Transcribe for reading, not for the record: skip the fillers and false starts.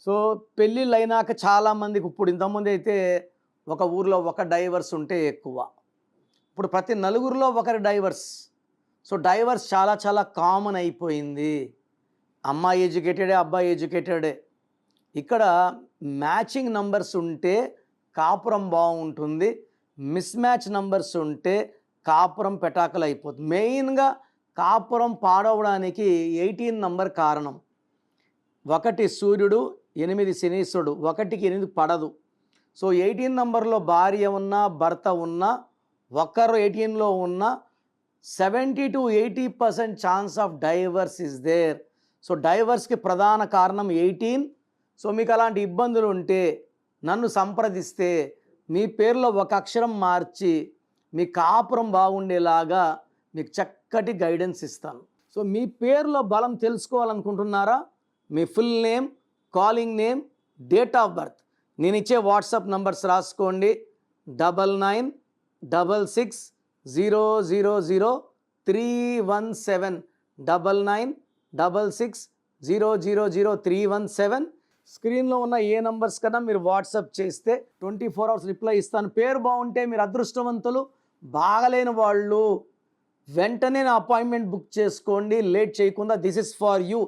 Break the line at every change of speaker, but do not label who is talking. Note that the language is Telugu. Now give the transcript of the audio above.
సో పెళ్ళిళ్ళైనాక చాలామందికి ఇప్పుడు ఇంతకుముందు అయితే ఒక ఊర్లో ఒక డైవర్స్ ఉంటే ఎక్కువ. ఇప్పుడు ప్రతి నలుగురిలో ఒకరు డైవర్స్. సో డైవర్స్ చాలా చాలా కామన్ అయిపోయింది. అమ్మాయి ఎడ్యుకేటెడే, అబ్బాయి ఎడ్యుకేటెడే. ఇక్కడ మ్యాచింగ్ నంబర్స్ ఉంటే కాపురం బాగుంటుంది. మిస్ మ్యాచ్ నంబర్స్ ఉంటే కాపురం పెటాకులు అయిపోతుంది. మెయిన్గా కాపురం పాడవడానికి 18 నంబర్ కారణం. 1 సూర్యుడు, 8 శనీశ్వరుడు, 1కి 8 పడదు. సో 18 నంబర్లో భార్య ఉన్నా భర్త ఉన్నా ఒకరు 18లో ఉన్న 70-80% chance of divorce is there. So డైవర్స్కి ప్రధాన కారణం 18. సో మీకు అలాంటి ఇబ్బందులు ఉంటే నన్ను సంప్రదిస్తే మీ పేరులో ఒక అక్షరం మార్చి మీ కాపురం బాగుండేలాగా మీకు చక్కటి గైడెన్స్ ఇస్తాను. సో మీ పేరులో బలం తెలుసుకోవాలనుకుంటున్నారా? మీ full name, calling name, date of birth, నేను ఇచ్చే వాట్సాప్ నంబర్స్ రాసుకోండి. 9966000317, 9966000317. స్క్రీన్లో ఉన్న ఏ నంబర్స్ కన్నా మీరు వాట్సాప్ చేస్తే 24 అవర్స్ రిప్లై ఇస్తాను. పేరు బాగుంటే మీరు అదృష్టవంతులు. బాగలేని వాళ్ళు వెంటనే నా అపాయింట్మెంట్ బుక్ చేసుకోండి, లేట్ చేయకుండా. This is for you.